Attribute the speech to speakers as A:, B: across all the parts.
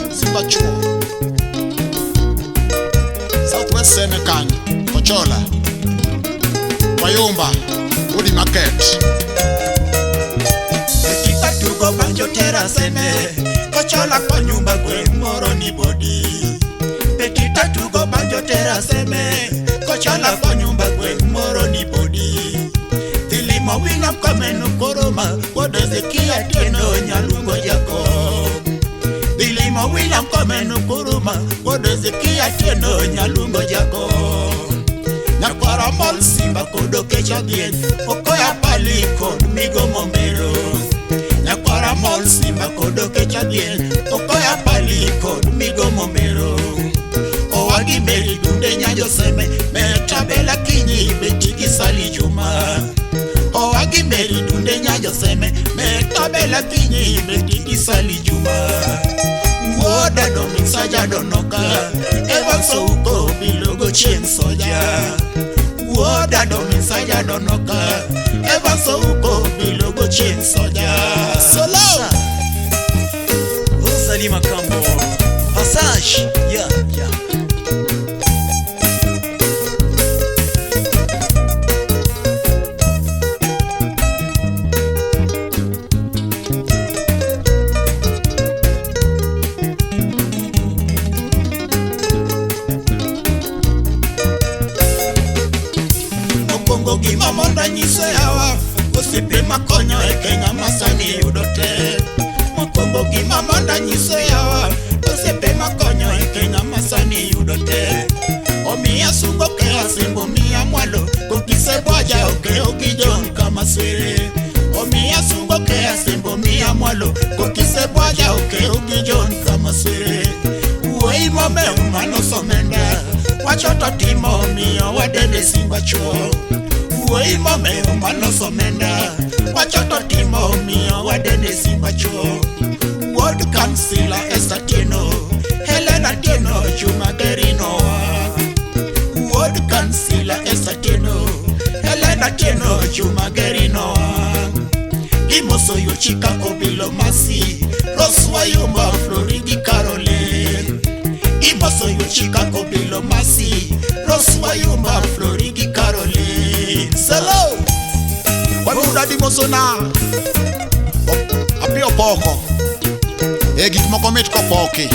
A: Simba Chuo, Southwest Senegal, Kochola, Wayumba, Woody Market.
B: Ekika tugo banjo tera seme, Kochola kwa nyumba kwe moro ni bodi. Ekika tugo banjo tera seme, Kochola kwa nyumba kwe moro ni bodi. Tilimo William Kamenu Koroma, Wodezekia tieno nyalungo jako. Tilimo William Kamenu Koroma, Wodezekia tieno nyalungo jako. Nyakwara mol Simba kodo kecha bien, Okoya pali kod migo mombero. Nyakwara mol Simba kodo kecha bien, Okoya pali kod migo mombero. Owagi meri dunde nyanjo seme, Meta bela kinyi betiki sali juma. Owagi meri dunde nyanjo seme, Meta bela kinyi betiki sali juma. Woda domik saja donoka, Evan so uko bilogo chen soja. Woda domik saja donoka, Evan so uko bilogo chen soja. Solo
C: Salima Kambo Passage, yeah.
B: Okongo gima monda nyiso yawa, Osipe makonyo e Kenya masani yudote. Okongo gima monda nyiso yawa, Osipe makonyo e Kenya masani yudote. Omiya sungo ke asimbo miya mwalo, Kokise bwaja oke ogijon kama siri. Omiya sungo ke asimbo miya mwalo, Kokise bwaja oke ogijon kama siri. Uwe mame umano somenda, Wachoto timo miyo wadede Simba Chuo. Uwe mame umano somenda, Wachoto timo miyo wadede Simba Chuo. Ward Councilor Esther Tieno, Helena Tieno, Juma Gerino. Ward Councilor Esther Tieno, Helena Tieno, Juma Gerino. Imoso yo Chicago Bilo Masi, Roswa Yumba Floridi Caroline. Imoso yo Chicago Bilo Masi, Roswa Yumba Floridi Caroline. Selo
A: Wabuda di Mosona, Apio Poko, Egit Mokomit Kopoki.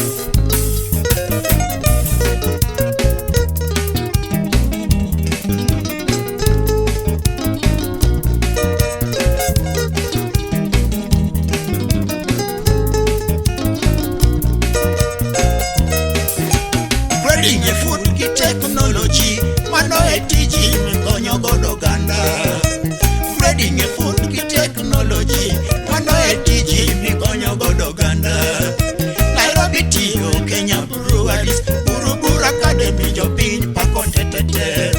B: Inye food ki technology, Mano etiji mikonyo godo ganda. Breeding e food ki technology, Mano etiji mikonyo godo ganda. Nairobi tiyo Kenya Breweries, Buruburu Academy jopiny pakontetete.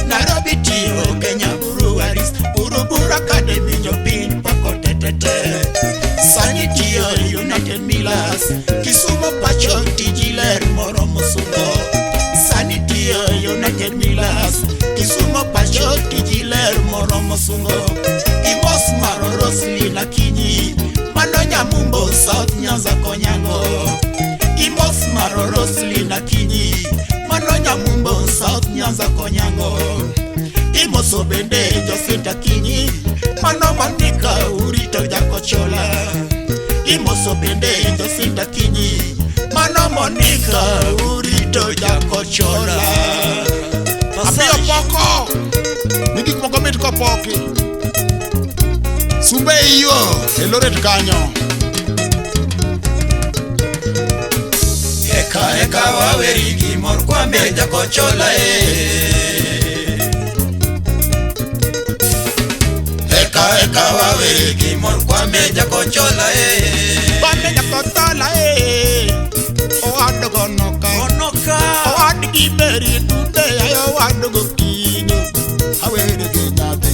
B: Nairobi tiyo Kenya Breweries, Buruburu Academy jopiny pakontetete. Sani tiyo United Millers, Kisumo pacho tijiler moro musugo. Sani tiyo United Millers, Kisumo pacho tijiler moro musugo. Imos maro Roslina Kinyi, Mano Nyamumbo South Nyanza Konyango. Imos maro Roslina Kinyi, Mano Nyamumbo South Nyanza Konyango. Imoso bende Josita Kinyi, Mano Mandika urito Jakochola. Imoso bende Josita Kinyi, Mano Monica urito Jakochola.
A: Apio Poko, Nigik Mokomit Kopoki. Sumbe iyo, Eloret kanyo.
B: Eka waweri gimor kwambe Jakochola Eka waweri gimor kwambe Jakochola
A: Kwambe Jakochola Owadogo noka, Owadgi meri dunde ayo wadogo kinyo. Awere genyabe,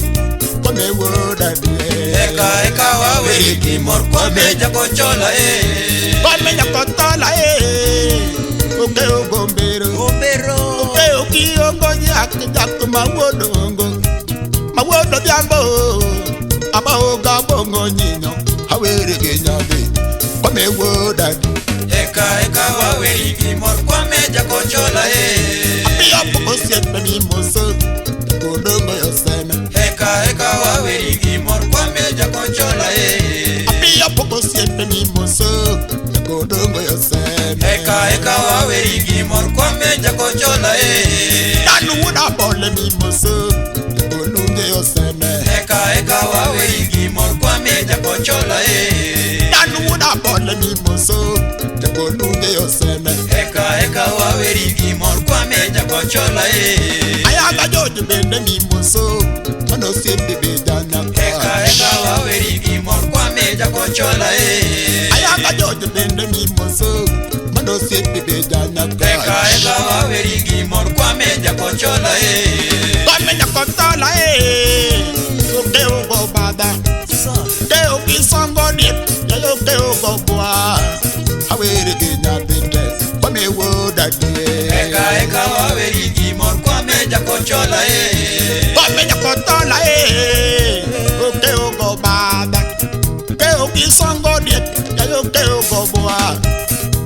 A: Kwame woda die.
B: Eka waweri gimor kwambe Jakochola
A: Kwame Jakochola Oke ogombero, Oke okiongo nyak mawodongo. Mawodo diambo, Aba oga bongo nyinyo. Awere genyabe, Kwame woda die.
B: Eka werigi mor kwame jakochola
A: Apia popo siepe mi moso Kodongo yoseme
B: Eka wa werigi mor kwame jakochola
A: Apia popo siepe mi moso Kodongo yoseme
B: Eka wa werigi mor kwame jakochola
A: Danu wuda bole mi moso Kodunge yoseme
B: Eka wa werigi mor kwame jakochola
A: Danu wuda bole mi moso Kodunge yoseme
B: Eka wa werigi mor kwame jakochola
A: Ayaga jojo bende mi moso Mano siepe bejana
B: Eka wa werigi mor kwame jakochola
A: Ayaga jojo bende mi moso Mano siepe bejana
B: Eka wa werigi mor kwame jakochola
A: Kwame jakotola Uke ugo bada Ke uki songo diep Yayo ke ugo bua Hawere genya bende Kwame woda die
B: Eka wa werigi mor kwame jakochola
A: Kwame jakotola Uke ugo bada Ke uki songo diep Yayo ke ugo bua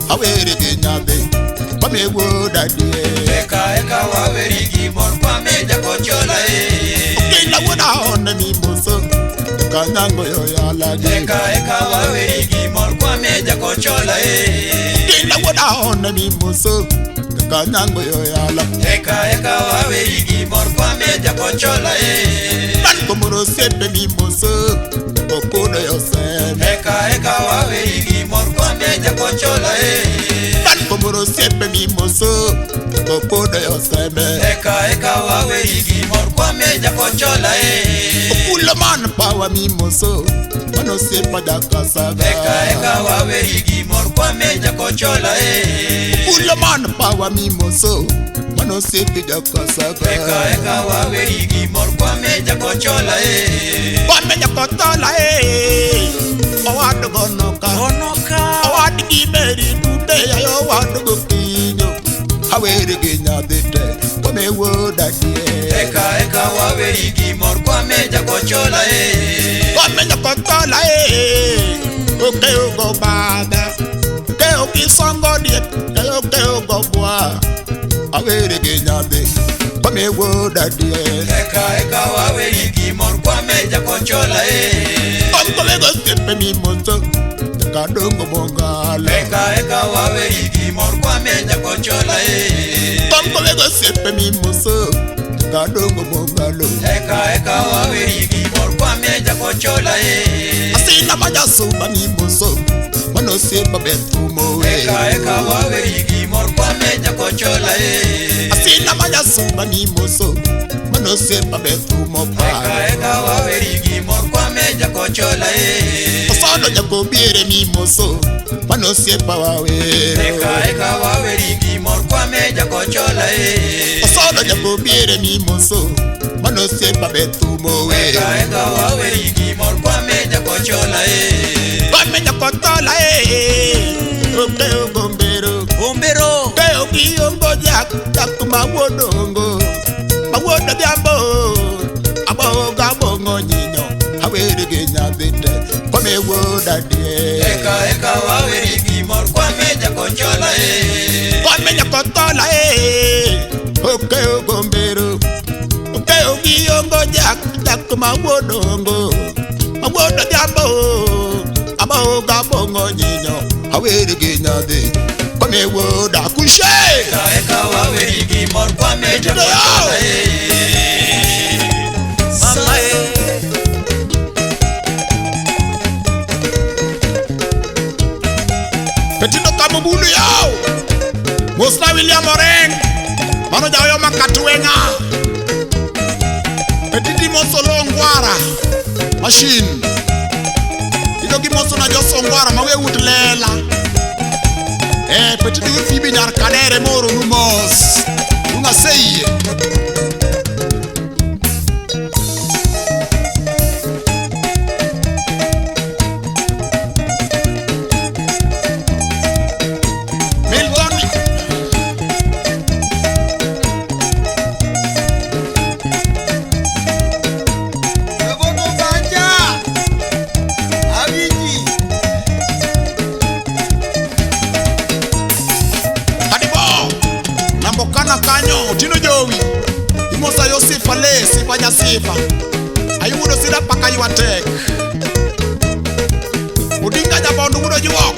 A: Hawere genya bende Kwame woda die
B: Eka wa werigi mor kwame jakochola
A: Kila wuda hone mi moso Kanyango yo yala
B: Eka wa werigi mor kwame jakochola
A: Kila wuda hone mi moso Kanyango yo yala
B: Eka wa werigi mor kwame jakochola
A: Tan komoro sepe mi moso Kokodo yo seme
B: Eka wa werigi mor kwame jakochola
A: Tan komoro sepe mi moso Kokodo yo seme
B: Eka wa werigi mor kwame jakochola
A: Okula man pawa mi moso Mano sepa jaka saga
B: Eka wa werigi mor kwame jakochola
A: Okula man pawa mi moso Mano sepa jaka saga
B: Eka wa werigi mor kwame jakochola
A: Kwame jakotola Owado gonoka Owado gimeri dute Ayo wado gokinyo Hawere genya dete Kwame woda die
B: Eka wa werigi mor kwame jakochola
A: Kwame jakotola Uke ugo bada Ke uki songo diet Ke ugo bua Hawere genya dete Kwame woda die
B: Eka wa werigi mor kwame jakochola
A: Kwame go sepe mi moto Kadongo mongala
B: Eka wa werigi mor kwame jakochola
A: Kwame go sepe mi moso Kadongo mongalo
B: Eka wa werigi mor kwame jakochola
A: Asina maja soba mi moso Mano sepa betumo
B: Eka wa werigi mor kwame jakochola
A: Asina maja soba mi moso Mano sepa betumo pa
B: Eka wa werigi mor kwame jakochola
A: Osodo jako biere mi moso Mano sepa wawero
B: Eka wa werigi mor kwame jakochola
A: Osodo jako biere mi moso Mano sepa betumo
B: Eka wa werigi mor kwame jakochola
A: Kwame jakotola Uke ugombero Ke uki ongo jak mawodongo Mawodo diambo Abo gabo ngonyinyo Hawere genya dete Kwame woda die
B: Eka wa werigi mor kwame jakochola
A: Kwame jakotola Uke ugombero Uke uki ongo jak mawodongo Mawodo diambo Abo gabo ngonyinyo Hawere genya dete Kwame woda kushe
B: Eka wa werigi mor kwame jakochola Mama
A: Petito kamubulu yao Mosna William Oreng Mano jayo makatuenga Petiti moso longwara Machine Idogi moso na joso ngwara mawe utlela Petiti fibi nyar kadere moro numos Unga seye sifa le sifa nya sifa ayudo sida paka yuatek Odinga jabondo mudo juok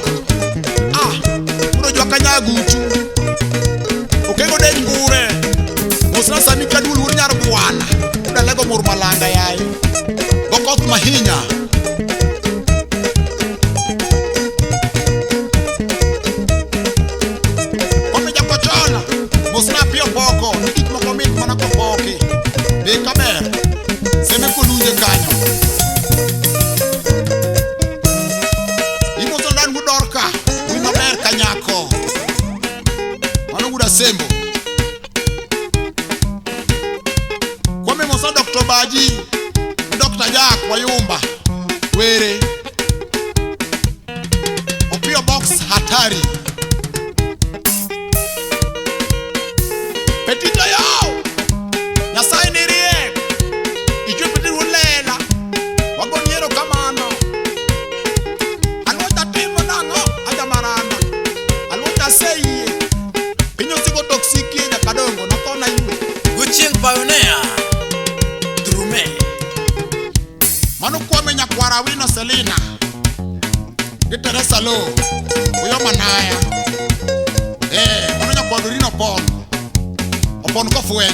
A: mudo juok nyagutu okego den gure musna sami kadul wur nyar buwana udalego mur malanga yayi gokoth mahinya kome jakochola musna pio poko nikik moko mit mana kopoki be kamer seme kulunje kanyo imo sondan gudorka wino ber kanyako mano guda sembo kwame mosa Dr. Baji Dr. Jack Wayumba were opio box hatari petito yo Nyasaye nirie ichwe peti ulela wagonyero kamano alwota timo nango aja maranda alwota seye pinyo siko toksiki ya kadongo nakona yue
C: Guchieng Pioneer Drume
A: Manu Kwame Nyakwara Wino Selina Teresa Lo Uyo Manaya Manu Nyakwadurino Opon Kofuen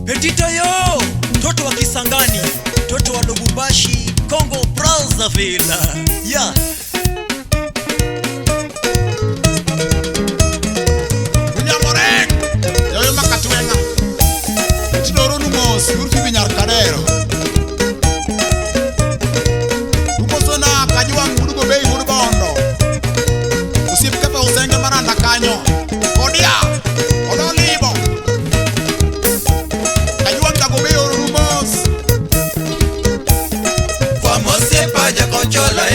C: Petito yo Toto wa Kisangani Toto wa Lubumbashi Congo Brazzaville Yeah
A: William Moreng Yoyo Makatuenga Petito Numos Urfi Binyar Kadero Umosona Kajuang Mudugo Bay Mudubondo Usip Kepa Usenge Maranda Kanyo Odia Odolibo Kajuang Dago Bay Numos
B: Kwa mose paja kochola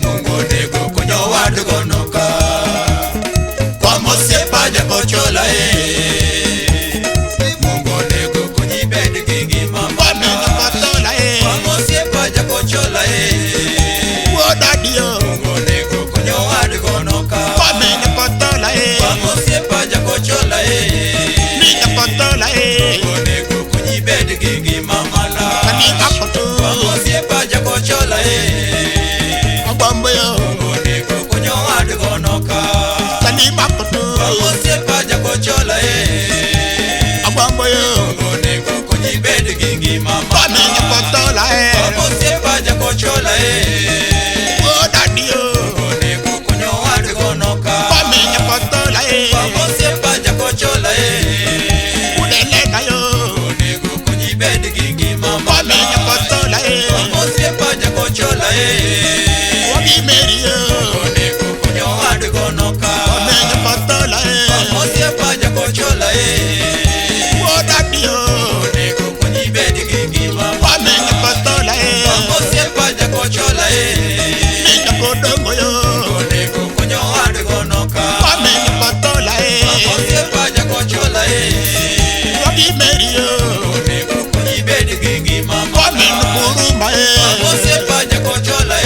B: Mungu nego kunyo wadu gonoka Kwa mose paja kochola Mungu nego kunyibedi kingi mama
A: Kwame Nyakatola
B: Kwa mose paja kochola
A: Wodadio
B: Mungu nego kunyo wadu gonoka
A: Kwame Nyakatola
B: Kwa mose paja kochola
A: Nyakatola
B: Mungu nego kunyibedi kingi mama la
A: Kani Makoto
B: Kwa mose paja kochola
A: Abamboyo
B: Mungu nego kunyo wadu gonoka
A: Kani Makoto
B: Mose paja kochola
A: Abamboyo
B: Mungu kunyibedi kingi mama
A: Kwame Nyakatola
B: Mose paja kochola
A: Wodadio
B: Mungu kunyo wadu gonoka
A: Kwame Nyakatola
B: Mose paja kochola
A: Udelena yo
B: Mungu kunyibedi kingi mama
A: Kwame Nyakatola
B: Mose paja kochola
A: Wagi Mary yo
B: Mungu kunyo wadu gonoka
A: Kwame Nyakatola
B: Mose paja kochola
A: Wodadio
B: Mungu kunyibedi kingi mama
A: Kwame Nyakatola
B: Mose paja kochola
A: Nyakodongo yo
B: Mungu kunyo wadu gonoka
A: Kwame Nyakatola
B: Mose paja kochola
A: Wagi Mary yo
B: Mungu kunyibedi kingi mama
A: Kwame Nkurumba
B: Mose paja kochola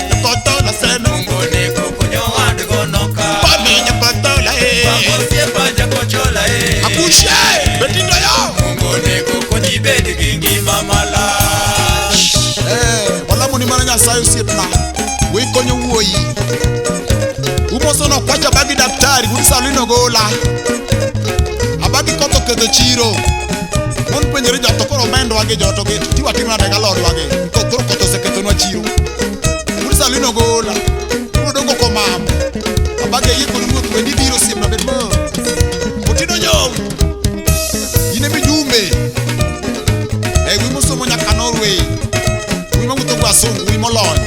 A: Nyakatola senu
B: Mungu kunyo wadu gonoka
A: Kwame Nyakatola
B: Mose paja kochola
A: Akushe Petito yo
B: Mungu kunyibedi kingi mama la
A: wala muni mana Nyasaye osiepna wikonyo wuoyi umosono kwacha bagi daktari Salino gola abagi koto kedho chiro mon penjere joto koro mendo wage joto ge tiwa timna daga lord wage kotoro koto seketonwa chiro Salino gola udongo komam abage yiko nuot wendi biro siemna bet mo otino nyom yine bijumbe wimosomo nyaka Norway wimawuotho gwasungu wimolony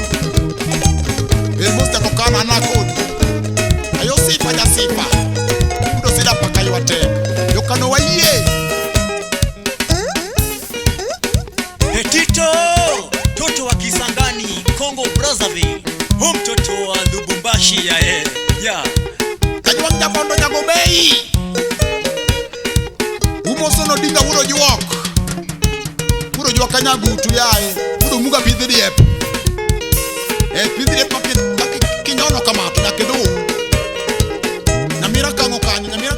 A: mosta tokana nakodi ayo sifa ja sifa udo sida paka yuate yokano waiye
C: Petito Toto wa Kisangani Congo Brazzaville Mtoto wa Lubumbashi Yeah
A: Kajuang jabondo nyago bei umosono dinga wuro juok kanyagutu yae udo muga pidhiep pidhiep kinyono kama to nyakedo nyamira kango kanyo nyamira